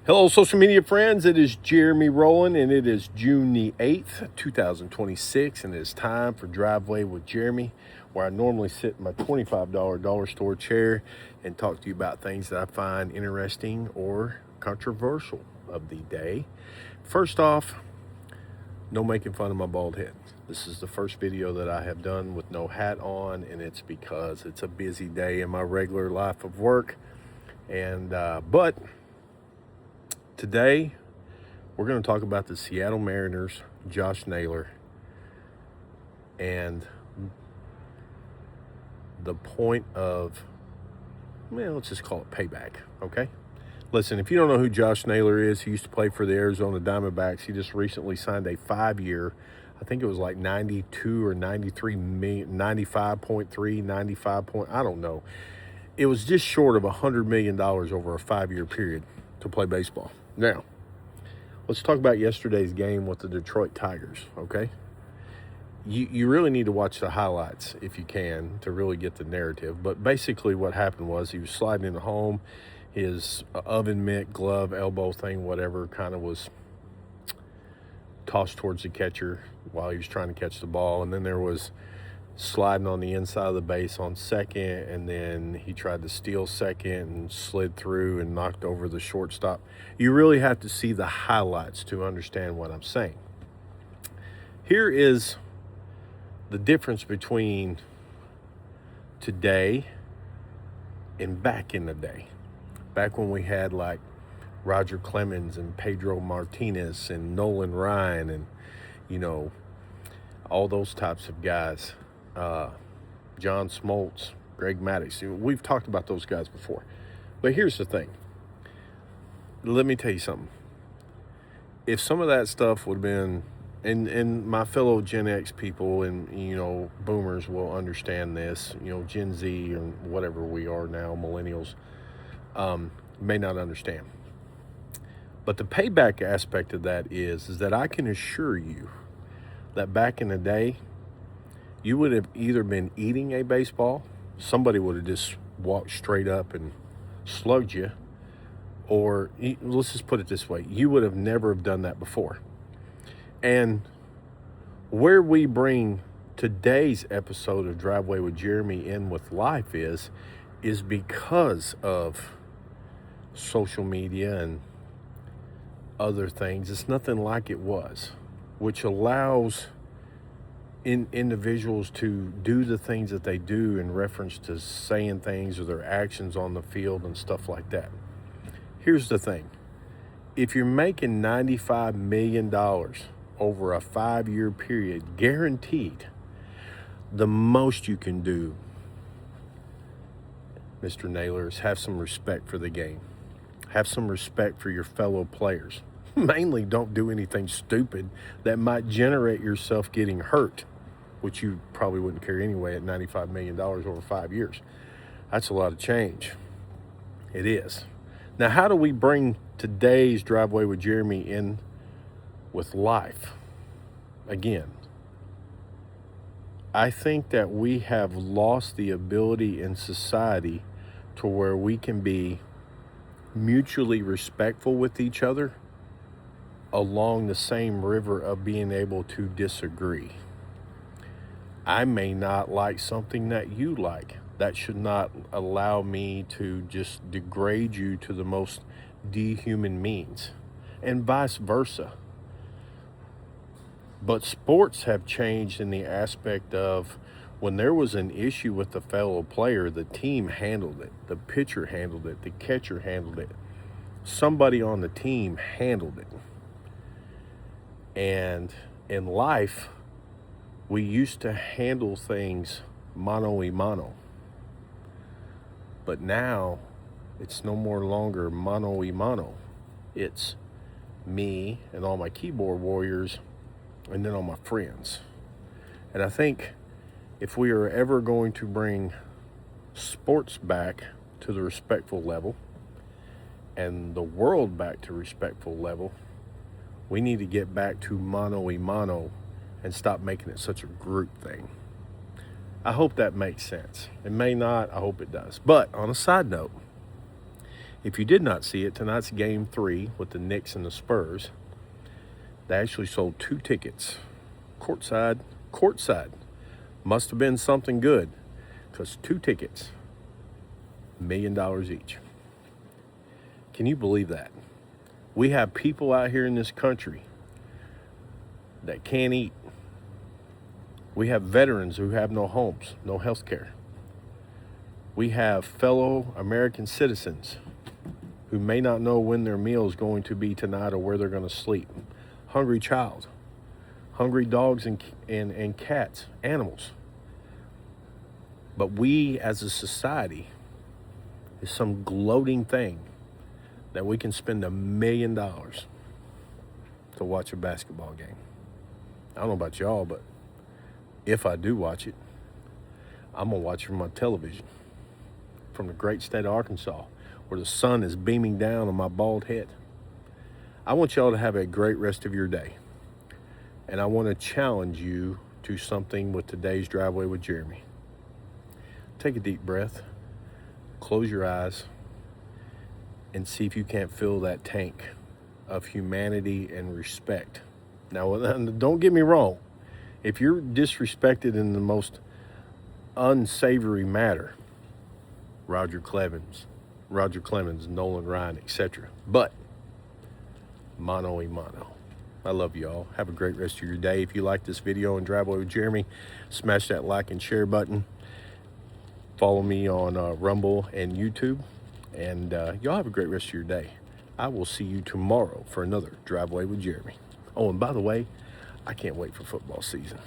Hello, social media friends. It is Jeremy Rowland, and it is June the 8th, 2026, and it is time for Driveway with Jeremy, where I normally sit in my $25 dollar store chair and talk to you about things that I find interesting or controversial of the day. First off, no making fun of my bald head. This is the first video that I have done with no hat on, and it's because it's a busy day in my regular life of work. But today, we're going to talk about the Seattle Mariners, Josh Naylor, and the point of, well, let's just call it payback, okay? Listen, if you don't know who Josh Naylor is, he used to play for the Arizona Diamondbacks. He just recently signed a 5-year, I think it was like 92 or 93 million, 95.3, 95 point, I don't know. It was just short of $100 million over a 5-year period to play baseball. Now, let's talk about yesterday's game with the Detroit Tigers, okay? You really need to watch the highlights if you can to really get the narrative. But basically what happened was he was sliding into home. His oven mitt, glove, elbow thing, whatever, kind of was tossed towards the catcher while he was trying to catch the ball. And then there was sliding on the inside of the base on second, and then he tried to steal second and slid through and knocked over the shortstop. You really have to see the highlights to understand what I'm saying. Here is the difference between today and back in the day. Back when we had like Roger Clemens and Pedro Martinez and Nolan Ryan and, you know, all those types of guys. John Smoltz, Greg Maddux. We've talked about those guys before. But here's the thing. Let me tell you something. If some of that stuff would have been, and my fellow Gen X people and, you know, boomers will understand this, you know, Gen Z and whatever we are now, millennials, may not understand. But the payback aspect of that is that I can assure you that back in the day, you would have either been eating a baseball, somebody would have just walked straight up and slugged you, or let's just put it this way, you would have never have done that before. And where we bring today's episode of Driveway with Jeremy in with life is because of social media and other things. It's nothing like it was, which allows individuals to do the things that they do in reference to saying things or their actions on the field and stuff like that. Here's the thing. If you're making $95 million over a 5-year period, guaranteed, the most you can do, Mr. Naylor, is have some respect for the game. Have some respect for your fellow players. Mainly, don't do anything stupid that might generate yourself getting hurt, which you probably wouldn't care anyway at $95 million over 5 years. That's a lot of change. It is. Now, how do we bring today's Driveway with Jeremy in with life? Again, I think that we have lost the ability in society to where we can be mutually respectful with each other along the same river of being able to disagree. I may not like something that you like. That should not allow me to just degrade you to the most dehuman means, and vice versa. But sports have changed in the aspect of when there was an issue with the fellow player, the team handled it. The pitcher handled it. The catcher handled it. Somebody on the team handled it. And in life, we used to handle things mano-a-mano. But now, it's no more longer mano-a-mano. It's me and all my keyboard warriors and then all my friends. And I think if we are ever going to bring sports back to the respectful level and the world back to respectful level, we need to get back to mano-a-mano and stop making it such a group thing. I hope that makes sense. It may not. I hope it does. But on a side note, If you did not see it, tonight's game 3 with the Knicks and the Spurs. They actually sold 2 tickets, courtside. Must have been something good, because 2 tickets, $1 million each. Can you believe that? We have people out here in this country that can't eat. We have veterans who have no homes, no health care. We have fellow American citizens who may not know when their meal is going to be tonight or where they're going to sleep. Hungry child, hungry dogs and cats, animals. But we as a society is some gloating thing that we can spend $1 million to watch a basketball game. I don't know about y'all, but if I do watch it, I'm going to watch it from my television, from the great state of Arkansas, where the sun is beaming down on my bald head. I want y'all to have a great rest of your day. And I want to challenge you to something with today's Driveway with Jeremy. Take a deep breath, close your eyes, and see if you can't fill that tank of humanity and respect. Now, don't get me wrong. If you're disrespected in the most unsavory manner, Roger Clemens, Nolan Ryan, etc. But mano a mano. I love y'all. Have a great rest of your day. If you like this video on Driveway with Jeremy, smash that like and share button. Follow me on Rumble and YouTube. And y'all have a great rest of your day. I will see you tomorrow for another Driveway with Jeremy. Oh, and by the way, I can't wait for football season.